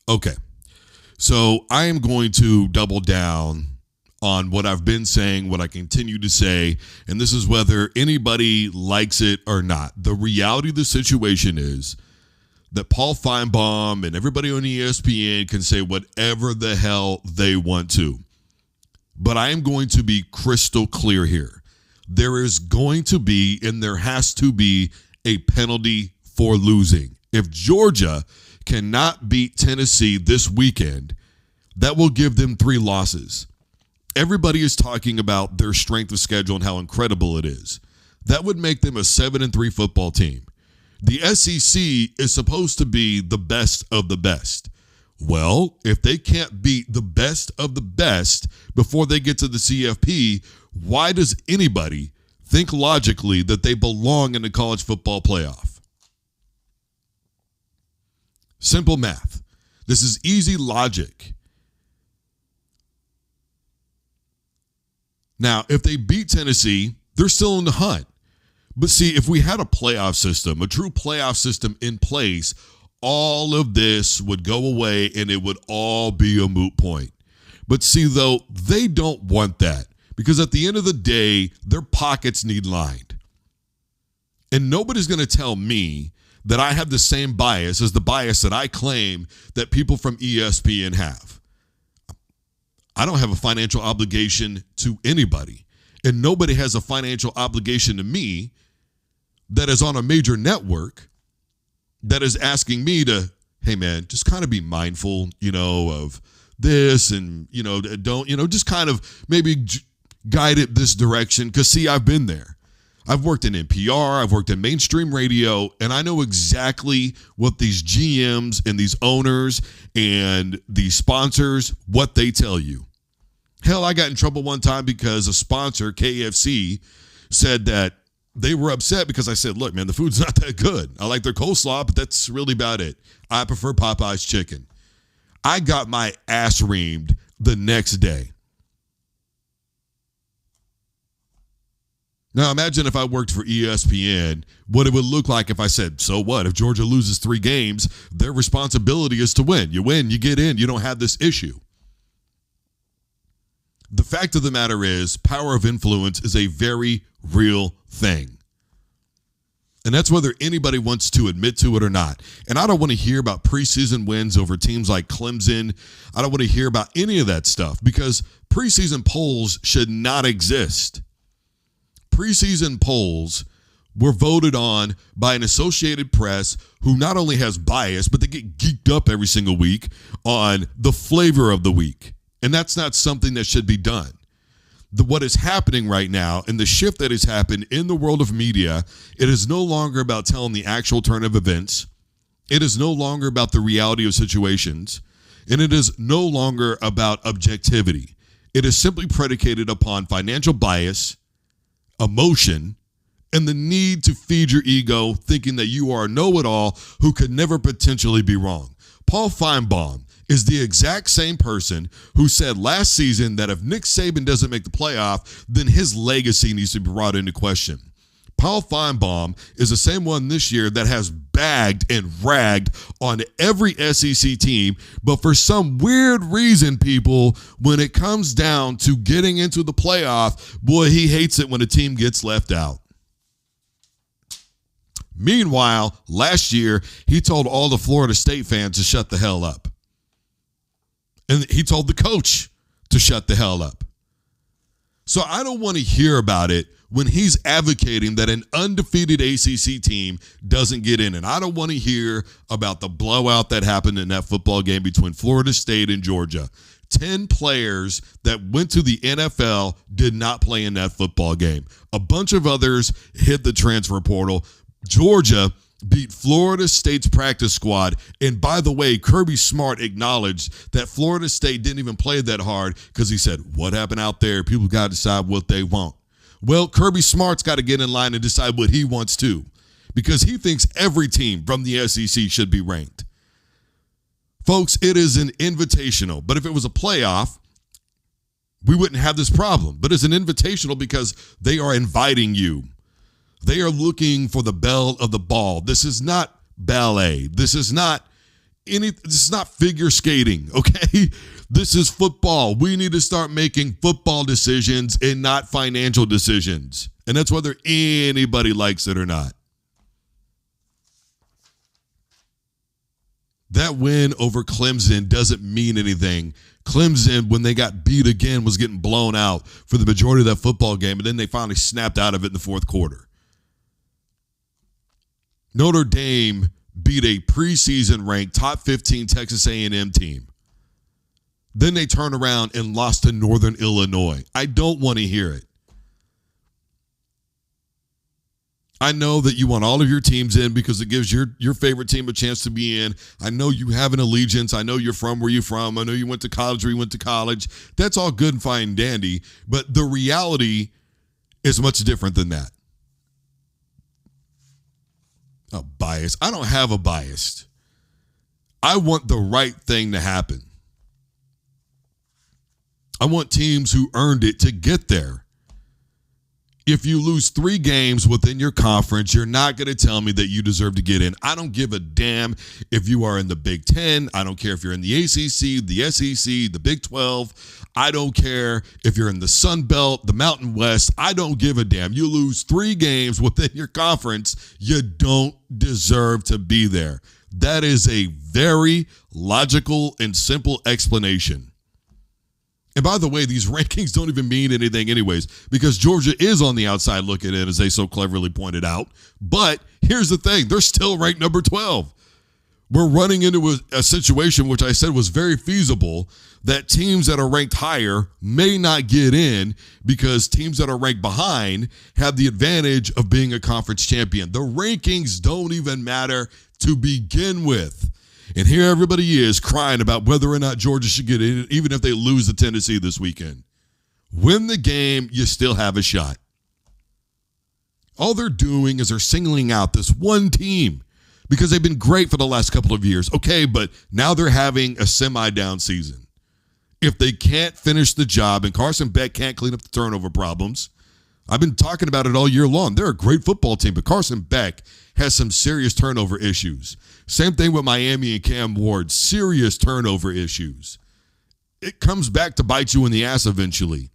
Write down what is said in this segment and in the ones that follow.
Okay. So I am going to double down on what I've been saying, what I continue to say, and this is whether anybody likes it or not. The reality of the situation is that Paul Feinbaum and everybody on ESPN can say whatever the hell they want to. But I am going to be crystal clear here. There is going to be, and there has to be, a penalty for losing. If Georgia cannot beat Tennessee this weekend, that will give them 3 losses. Everybody is talking about their strength of schedule and how incredible it is. That would make them a 7-3 football team. The SEC is supposed to be the best of the best. Well, if they can't beat the best of the best before they get to the CFP, why does anybody think logically that they belong in the college football playoff? Simple math. This is easy logic. Now, if they beat Tennessee, they're still in the hunt. But see, if we had a playoff system, a true playoff system in place, all of this would go away and it would all be a moot point. But see, though, they don't want that because at the end of the day, their pockets need lined. And nobody's going to tell me that I have the same bias as the bias that I claim that people from ESPN have. I don't have a financial obligation to anybody, and nobody has a financial obligation to me that is on a major network that is asking me to, hey man, just kind of be mindful, of this and, don't, just kind of maybe guide it this direction. Because see, I've been there. I've worked in NPR, I've worked in mainstream radio, and I know exactly what these GMs and these owners and these sponsors, what they tell you. Hell, I got in trouble one time because a sponsor, KFC, said that they were upset because I said, look, man, the food's not that good. I like their coleslaw, but that's really about it. I prefer Popeye's chicken. I got my ass reamed the next day. Now, imagine if I worked for ESPN, what it would look like if I said, so what? If Georgia loses 3 games, their responsibility is to win. You win, you get in, you don't have this issue. The fact of the matter is, power of influence is a very real thing. And that's whether anybody wants to admit to it or not. And I don't want to hear about preseason wins over teams like Clemson. I don't want to hear about any of that stuff because preseason polls should not exist. Preseason polls were voted on by an Associated Press who not only has bias, but they get geeked up every single week on the flavor of the week. And that's not something that should be done. What is happening right now and the shift that has happened in the world of media, it is no longer about telling the actual turn of events. It is no longer about the reality of situations. And it is no longer about objectivity. It is simply predicated upon financial bias, emotion, and the need to feed your ego thinking that you are a know-it-all who could never potentially be wrong. Paul Feinbaum is the exact same person who said last season that if Nick Saban doesn't make the playoff, then his legacy needs to be brought into question. Paul Feinbaum is the same one this year that has bagged and ragged on every SEC team, but for some weird reason, people, when it comes down to getting into the playoff, boy, he hates it when a team gets left out. Meanwhile, last year, he told all the Florida State fans to shut the hell up. And he told the coach to shut the hell up. So I don't want to hear about it when he's advocating that an undefeated ACC team doesn't get in. And I don't want to hear about the blowout that happened in that football game between Florida State and Georgia. 10 players that went to the NFL did not play in that football game. A bunch of others hit the transfer portal. Georgia beat Florida State's practice squad. And by the way, Kirby Smart acknowledged that Florida State didn't even play that hard because he said, what happened out there? People got to decide what they want. Well, Kirby Smart's got to get in line and decide what he wants to because he thinks every team from the SEC should be ranked. Folks, it is an invitational, but if it was a playoff, we wouldn't have this problem. But it's an invitational because they are inviting you. They are looking for the belle of the ball. This is not ballet. This is not This is not figure skating, okay? This is football. We need to start making football decisions and not financial decisions. And that's whether anybody likes it or not. That win over Clemson doesn't mean anything. Clemson, when they got beat again, was getting blown out for the majority of that football game, and then they finally snapped out of it in the fourth quarter. Notre Dame beat a preseason ranked top 15 Texas A&M team. Then they turn around and lost to Northern Illinois. I don't want to hear it. I know that you want all of your teams in because it gives your favorite team a chance to be in. I know you have an allegiance. I know you're from where you're from. I know you went to college where you went to college. That's all good and fine and dandy. But the reality is much different than that. A bias. I don't have a bias. I want the right thing to happen. I want teams who earned it to get there. If you lose 3 games within your conference, you're not going to tell me that you deserve to get in. I don't give a damn if you are in the Big Ten. I don't care if you're in the ACC, the SEC, the Big 12. I don't care if you're in the Sun Belt, the Mountain West. I don't give a damn. You lose 3 games within your conference, you don't deserve to be there. That is a very logical and simple explanation. And by the way, these rankings don't even mean anything anyways, because Georgia is on the outside looking in, as they so cleverly pointed out. But here's the thing. They're still ranked number 12. We're running into a situation, which I said was very feasible, that teams that are ranked higher may not get in because teams that are ranked behind have the advantage of being a conference champion. The rankings don't even matter to begin with. And here everybody is crying about whether or not Georgia should get in, even if they lose to Tennessee this weekend. Win the game, you still have a shot. All they're doing is they're singling out this one team because they've been great for the last couple of years. Okay, but now they're having a semi-down season. If they can't finish the job and Carson Beck can't clean up the turnover problems, I've been talking about it all year long. They're a great football team, but Carson Beck has some serious turnover issues. Same thing with Miami and Cam Ward, serious turnover issues. It comes back to bite you in the ass eventually.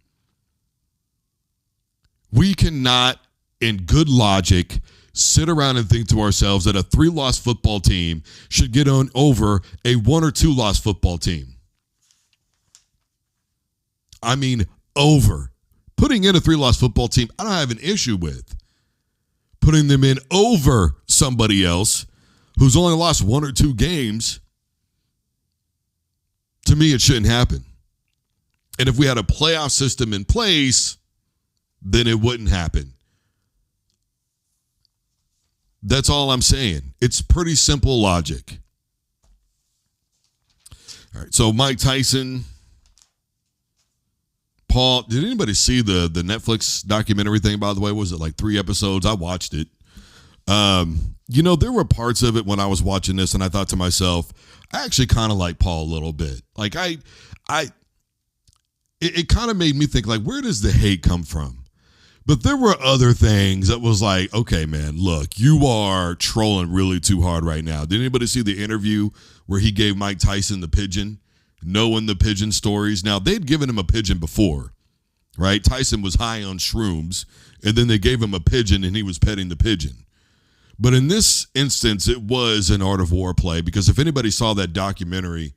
We cannot, in good logic, sit around and think to ourselves that a 3-loss football team should get on over a 1 or 2-loss football team. I mean, over. Putting in a 3-loss football team, I don't have an issue with. Putting them in over somebody else who's only lost 1 or 2 games, to me, it shouldn't happen. And if we had a playoff system in place, then it wouldn't happen. That's all I'm saying. It's pretty simple logic. All right, so Mike Tyson, Paul, did anybody see the Netflix documentary thing, by the way? Was it like 3 episodes? I watched it. There were parts of it when I was watching this, and I thought to myself, I actually kind of like Paul a little bit. Like, it kind of made me think, like, where does the hate come from? But there were other things that was like, okay, man, look, you are trolling really too hard right now. Did anybody see the interview where he gave Mike Tyson the pigeon, knowing the pigeon stories? Now, they'd given him a pigeon before, right? Tyson was high on shrooms, and then they gave him a pigeon, and he was petting the pigeon. But in this instance, it was an Art of War play, because if anybody saw that documentary,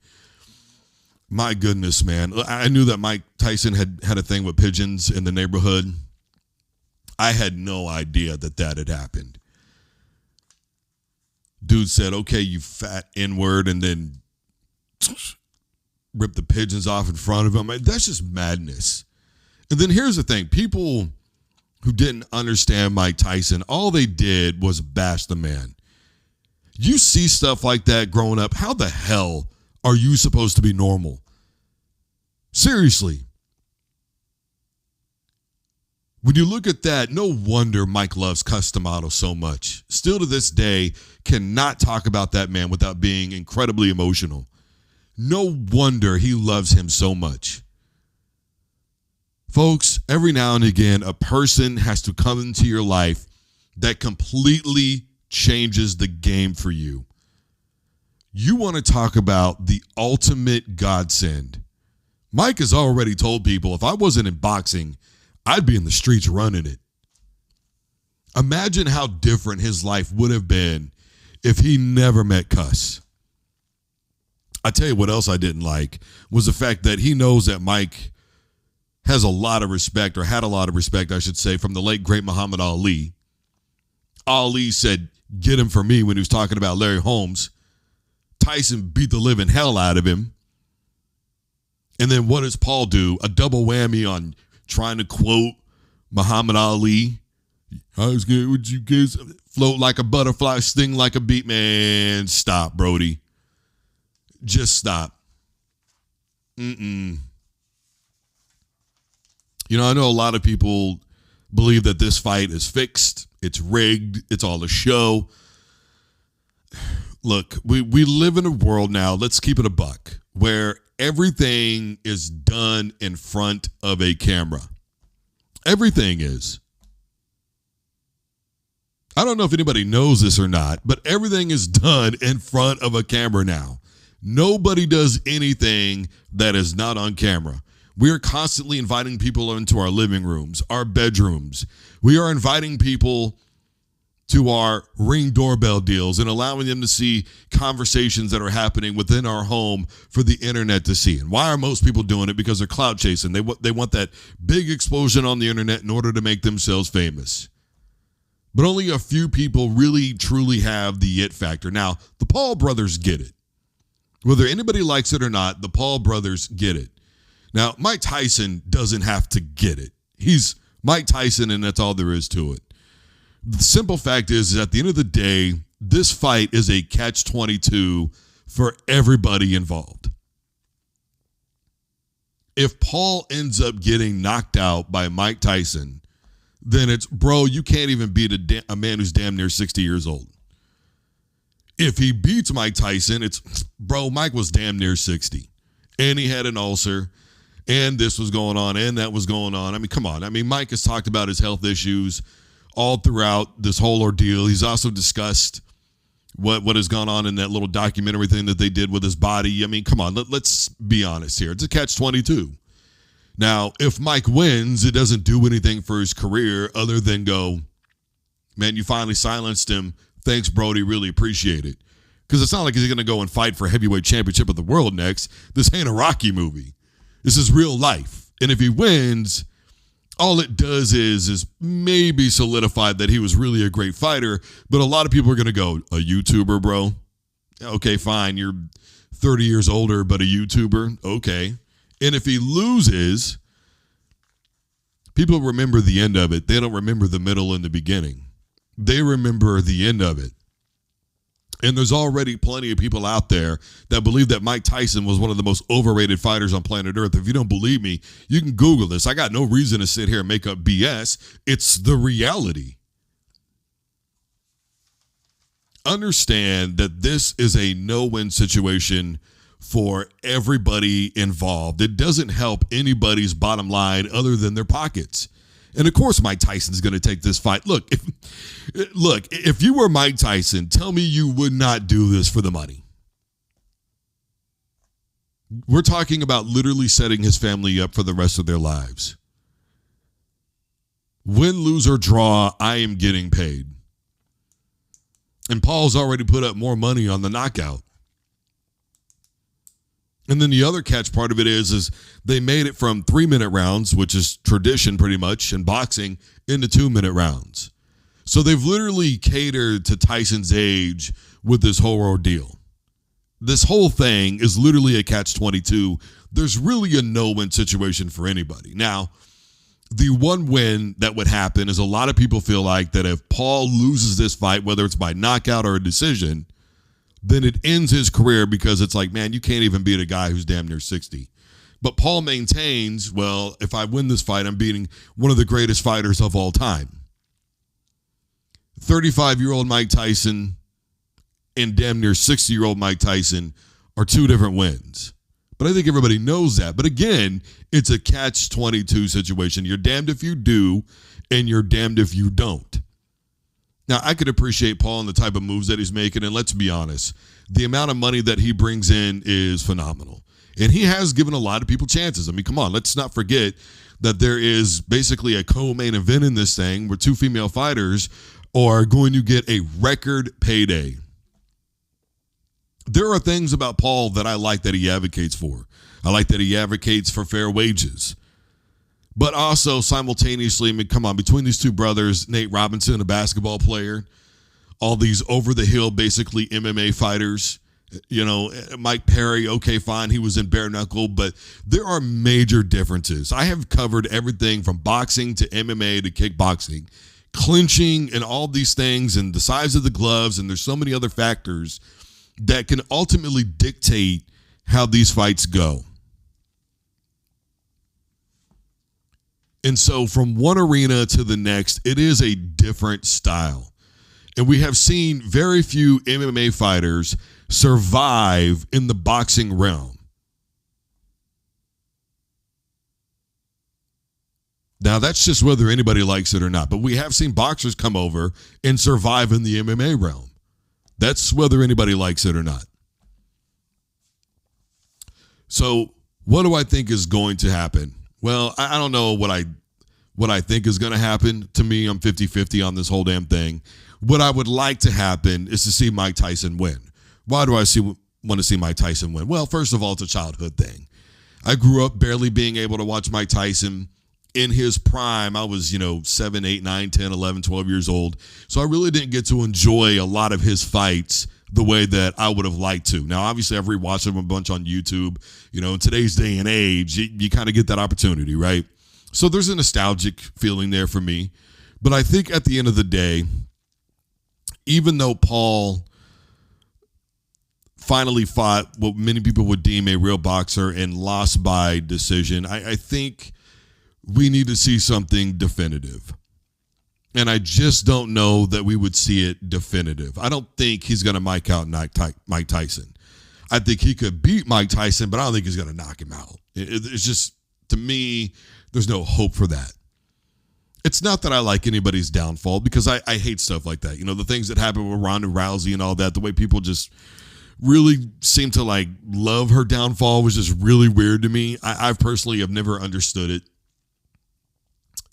my goodness, man, I knew that Mike Tyson had a thing with pigeons in the neighborhood. I had no idea that had happened. Dude said, okay, you fat N-word, and then ripped the pigeons off in front of him. That's just madness. And then here's the thing. People who didn't understand Mike Tyson, all they did was bash the man. You see stuff like that growing up. How the hell are you supposed to be normal? Seriously. When you look at that, no wonder Mike loves Cus D'Amato so much. Still to this day, cannot talk about that man without being incredibly emotional. No wonder he loves him so much. Folks, every now and again, a person has to come into your life that completely changes the game for you. You want to talk about the ultimate godsend. Mike has already told people if I wasn't in boxing, I'd be in the streets running it. Imagine how different his life would have been if he never met Cuss. I tell you what else I didn't like was the fact that he knows that Mike has a lot of respect, or had a lot of respect, I should say, from the late, great Muhammad Ali. Ali said, "Get him for me," when he was talking about Larry Holmes. Tyson beat the living hell out of him. And then what does Paul do? A double whammy on trying to quote Muhammad Ali. I was good. Would you guys float like a butterfly, sting like a bee? Man, stop, Brody. Just stop. You know, I know a lot of people believe that this fight is fixed. It's rigged. It's all a show. Look, we live in a world now, let's keep it a buck, where everything is done in front of a camera. Everything is. I don't know if anybody knows this or not, but everything is done in front of a camera now. Nobody does anything that is not on camera. We are constantly inviting people into our living rooms, our bedrooms. We are inviting people to our Ring doorbell deals and allowing them to see conversations that are happening within our home for the internet to see. And why are most people doing it? Because they're clout chasing. They want that big explosion on the internet in order to make themselves famous. But only a few people really, truly have the it factor. Now, the Paul brothers get it. Whether anybody likes it or not, the Paul brothers get it. Now, Mike Tyson doesn't have to get it. He's Mike Tyson, and that's all there is to it. The simple fact is at the end of the day, this fight is a catch-22 for everybody involved. If Paul ends up getting knocked out by Mike Tyson, then it's, bro, you can't even beat a man who's damn near 60 years old. If he beats Mike Tyson, it's, bro, Mike was damn near 60. And he had an ulcer. And this was going on. And that was going on. I mean, come on. I mean, Mike has talked about his health issues all throughout this whole ordeal. He's also discussed what has gone on in that little documentary thing that they did with his body. I mean, come on. Let's be honest here. It's a catch-22. Now, if Mike wins, it doesn't do anything for his career other than go, man, you finally silenced him. Thanks, Brody. Really appreciate it. Because it's not like he's going to go and fight for heavyweight championship of the world next. This ain't a Rocky movie. This is real life. And if he wins, all it does is maybe solidify that he was really a great fighter. But a lot of people are going to go, a YouTuber, bro? Okay, fine. You're 30 years older, but a YouTuber? Okay. And if he loses, people remember the end of it. They don't remember the middle and the beginning. They remember the end of it. And there's already plenty of people out there that believe that Mike Tyson was one of the most overrated fighters on planet Earth. If you don't believe me, you can Google this. I got no reason to sit here and make up BS. It's the reality. Understand that this is a no-win situation for everybody involved. It doesn't help anybody's bottom line other than their pockets. And of course, Mike Tyson's going to take this fight. Look, if you were Mike Tyson, tell me you would not do this for the money. We're talking about literally setting his family up for the rest of their lives. Win, lose, or draw, I am getting paid. And Paul's already put up more money on the knockout. And then the other catch part of it is they made it from 3-minute rounds, which is tradition pretty much in boxing, into 2-minute rounds. So they've literally catered to Tyson's age with this whole ordeal. This whole thing is literally a catch-22. There's really a no-win situation for anybody. Now, the one win that would happen is a lot of people feel like that if Paul loses this fight, whether it's by knockout or a decision, then it ends his career because it's like, man, you can't even beat a guy who's damn near 60. But Paul maintains, well, if I win this fight, I'm beating one of the greatest fighters of all time. 35-year-old Mike Tyson and damn near 60-year-old Mike Tyson are two different wins. But I think everybody knows that. But again, it's a catch-22 situation. You're damned if you do, and you're damned if you don't. Now, I could appreciate Paul and the type of moves that he's making, and let's be honest, the amount of money that he brings in is phenomenal. And he has given a lot of people chances. I mean, come on, let's not forget that there is basically a co-main event in this thing where two female fighters are going to get a record payday. There are things about Paul that I like that he advocates for. I like that he advocates for fair wages. But also simultaneously, I mean, come on, between these two brothers, Nate Robinson, a basketball player, all these over-the-hill, basically MMA fighters, you know, Mike Perry, okay, fine, he was in bare knuckle, but there are major differences. I have covered everything from boxing to MMA to kickboxing, clinching and all these things and the size of the gloves, and there's so many other factors that can ultimately dictate how these fights go. And so from one arena to the next, it is a different style. And we have seen very few MMA fighters survive in the boxing realm. Now, that's just whether anybody likes it or not. But we have seen boxers come over and survive in the MMA realm. That's whether anybody likes it or not. So what do I think is going to happen? Well, I don't know what I think is going to happen. To me, I'm 50-50 on this whole damn thing. What I would like to happen is to see Mike Tyson win. Why do I want to see Mike Tyson win? Well, first of all, it's a childhood thing. I grew up barely being able to watch Mike Tyson in his prime. I was, 7, 8, 9, 10, 11, 12 years old. So I really didn't get to enjoy a lot of his fights the way that I would have liked to. Now, obviously, I've rewatched him a bunch on YouTube. In today's day and age, you kind of get that opportunity, right? So there's a nostalgic feeling there for me. But I think at the end of the day, even though Paul finally fought what many people would deem a real boxer and lost by decision, I think we need to see something definitive. And I just don't know that we would see it definitive. I don't think he's going to Mike out Mike Tyson. I think he could beat Mike Tyson, but I don't think he's going to knock him out. It's just, to me, there's no hope for that. It's not that I like anybody's downfall, because I hate stuff like that. The things that happen with Ronda Rousey and all that, the way people just really seem to love her downfall was just really weird to me. I personally have never understood it.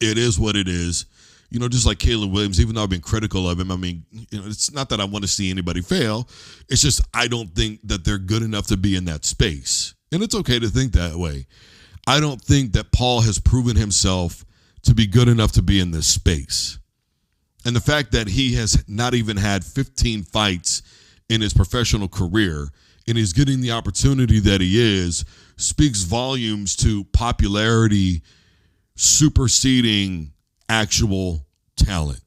It is what it is. Just like Caleb Williams, even though I've been critical of him, I mean, it's not that I want to see anybody fail. It's just I don't think that they're good enough to be in that space. And it's okay to think that way. I don't think that Paul has proven himself to be good enough to be in this space. And the fact that he has not even had 15 fights in his professional career and he's getting the opportunity that he is speaks volumes to popularity superseding actual talent.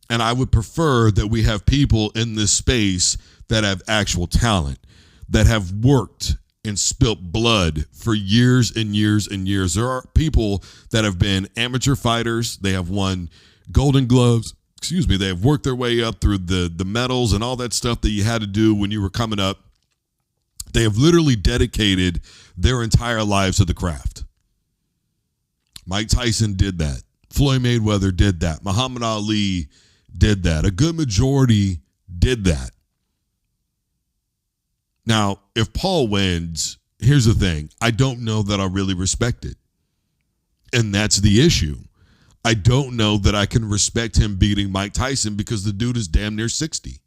And I would prefer that we have people in this space that have actual talent, that have worked and spilt blood for years and years and years. There are people that have been amateur fighters. They have won Golden Gloves. They have worked their way up through the medals and all that stuff that you had to do when you were coming up. They have literally dedicated their entire lives to the craft. Mike Tyson did that. Floyd Mayweather did that. Muhammad Ali did that. A good majority did that. Now, if Paul wins, here's the thing. I don't know that I really respect it. And that's the issue. I don't know that I can respect him beating Mike Tyson because the dude is damn near 60.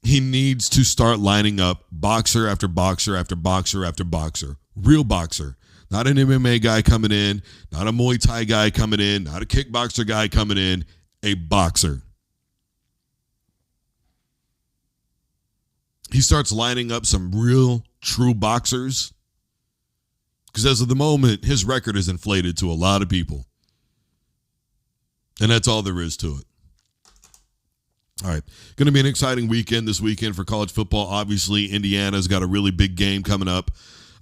He needs to start lining up boxer after boxer after boxer after boxer. Real boxer. Not an MMA guy coming in, not a Muay Thai guy coming in, not a kickboxer guy coming in, a boxer. He starts lining up some real, true boxers, because as of the moment, his record is inflated to a lot of people. And that's all there is to it. All right. Going to be an exciting weekend this weekend for college football. Obviously, Indiana's got a really big game coming up.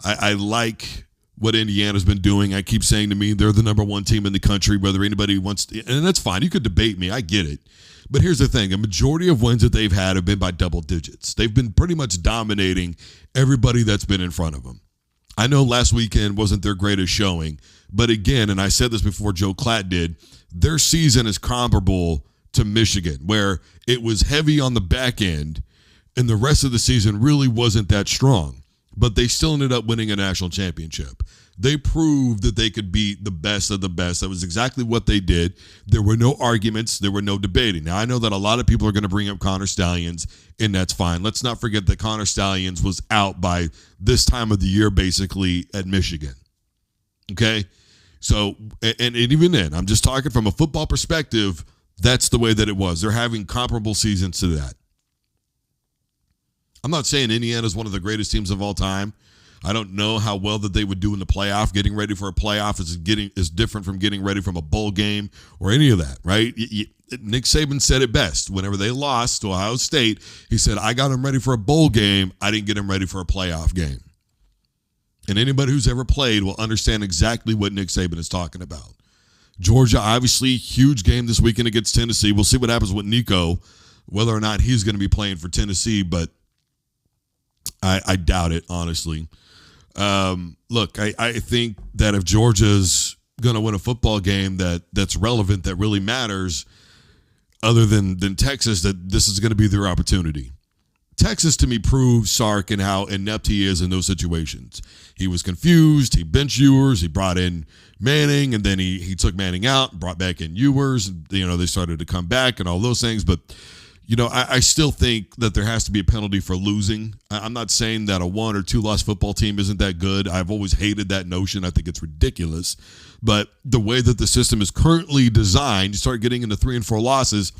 I like what Indiana's been doing. I keep saying to me, they're the number one team in the country, whether anybody wants to, and that's fine. You could debate me. I get it. But here's the thing. A majority of wins that they've had have been by double digits. They've been pretty much dominating everybody that's been in front of them. I know last weekend wasn't their greatest showing, but again, and I said this before Joe Klatt did, their season is comparable to Michigan, where it was heavy on the back end and the rest of the season really wasn't that strong, but they still ended up winning a national championship. They proved that they could beat the best of the best. That was exactly what they did. There were no arguments. There were no debating. Now, I know that a lot of people are going to bring up Connor Stalions, and that's fine. Let's not forget that Connor Stalions was out by this time of the year, basically, at Michigan. Okay? So, and even then, I'm just talking from a football perspective, that's the way that it was. They're having comparable seasons to that. I'm not saying Indiana is one of the greatest teams of all time. I don't know how well that they would do in the playoff. Getting ready for a playoff is different from getting ready from a bowl game or any of that, right? Nick Saban said it best. Whenever they lost to Ohio State, he said, I got them ready for a bowl game. I didn't get them ready for a playoff game. And anybody who's ever played will understand exactly what Nick Saban is talking about. Georgia, obviously, huge game this weekend against Tennessee. We'll see what happens with Nico, whether or not he's going to be playing for Tennessee, but I doubt it, honestly. Look, I think that if Georgia's going to win a football game that's relevant, that really matters, other than Texas, that this is going to be their opportunity. Texas, to me, proves Sark and how inept he is in those situations. He was confused. He benched Ewers. He brought in Manning, and then he took Manning out and brought back in Ewers. They started to come back and all those things. But, I still think that there has to be a penalty for losing. I'm not saying that a 1 or 2 loss football team isn't that good. I've always hated that notion. I think it's ridiculous. But the way that the system is currently designed, you start getting into 3 and 4 losses,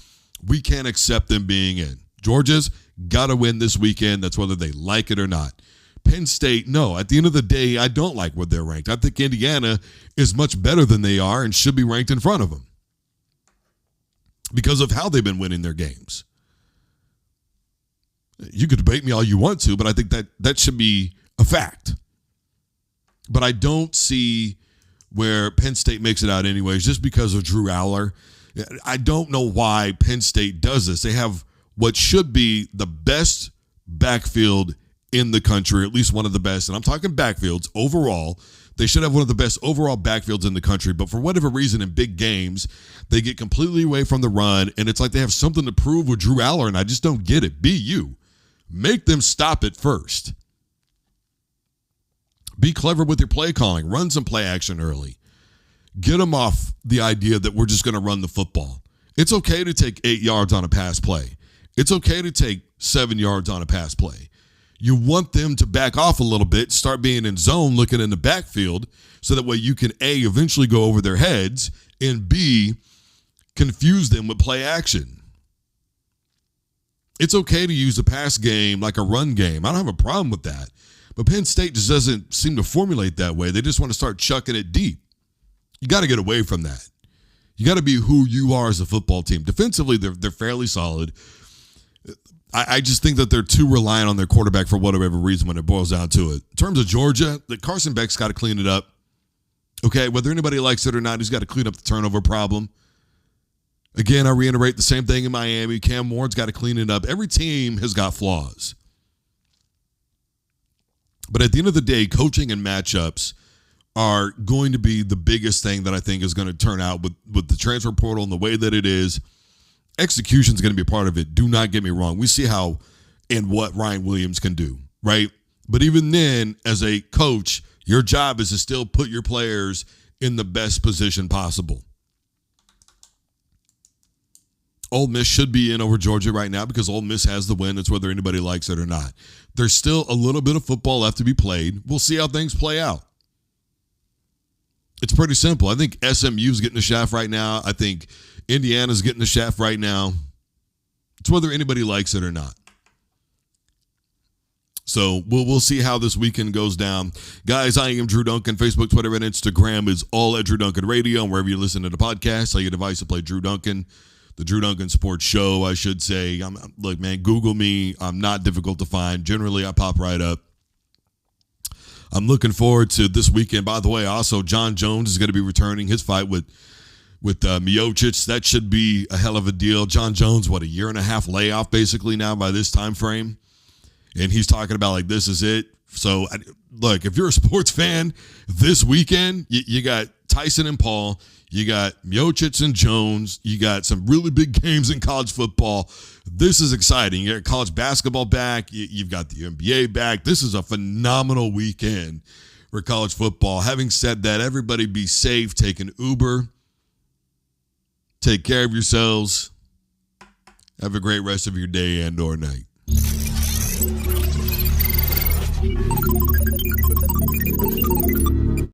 we can't accept them being in. Georgia's got to win this weekend. That's whether they like it or not. Penn State, no. At the end of the day, I don't like where they're ranked. I think Indiana is much better than they are and should be ranked in front of them because of how they've been winning their games. You could debate me all you want to, but I think that should be a fact. But I don't see where Penn State makes it out anyways, just because of Drew Aller. I don't know why Penn State does this. They have what should be the best backfield in the country, at least one of the best. And I'm talking backfields overall. They should have one of the best overall backfields in the country. But for whatever reason, in big games, they get completely away from the run. And it's like they have something to prove with Drew Aller. And I just don't get it. Be you. Make them stop it first. Be clever with your play calling. Run some play action early. Get them off the idea that we're just going to run the football. It's okay to take 8 yards on a pass play. It's okay to take 7 yards on a pass play. You want them to back off a little bit, start being in zone, looking in the backfield, so that way you can, A, eventually go over their heads, and B, confuse them with play action. It's okay to use the pass game like a run game. I don't have a problem with that. But Penn State just doesn't seem to formulate that way. They just want to start chucking it deep. You got to get away from that. You got to be who you are as a football team. Defensively, they're fairly solid. I just think that they're too reliant on their quarterback for whatever reason when it boils down to it. In terms of Georgia, Carson Beck's got to clean it up. Okay, whether anybody likes it or not, he's got to clean up the turnover problem. Again, I reiterate the same thing in Miami. Cam Ward's got to clean it up. Every team has got flaws. But at the end of the day, coaching and matchups are going to be the biggest thing that I think is going to turn out with the transfer portal and the way that it is. Execution is going to be a part of it. Do not get me wrong. We see how and what Ryan Williams can do, right? But even then, as a coach, your job is to still put your players in the best position possible. Ole Miss should be in over Georgia right now because Ole Miss has the win. It's whether anybody likes it or not. There's still a little bit of football left to be played. We'll see how things play out. It's pretty simple. I think SMU's getting the shaft right now. I think Indiana's getting the shaft right now. It's whether anybody likes it or not. So we'll see how this weekend goes down. Guys, I am Drew Duncan. Facebook, Twitter, and Instagram is all at Drew Duncan Radio. And wherever you listen to the podcast, on your device to play Drew Duncan. The Drew Duncan Sports Show, I should say. Look, man, Google me. I'm not difficult to find. Generally, I pop right up. I'm looking forward to this weekend. By the way, also, John Jones is going to be returning his fight with Miocic. That should be a hell of a deal. John Jones, a year and a half layoff basically now by this time frame. And he's talking about, like, this is it. So, look, if you're a sports fan, this weekend, you got Tyson and Paul, you got Miocic and Jones, you got some really big games in college football. This is exciting. You got college basketball back. You've got the NBA back. This is a phenomenal weekend for college football. Having said that, everybody be safe. Take an Uber. Take care of yourselves. Have a great rest of your day and or night.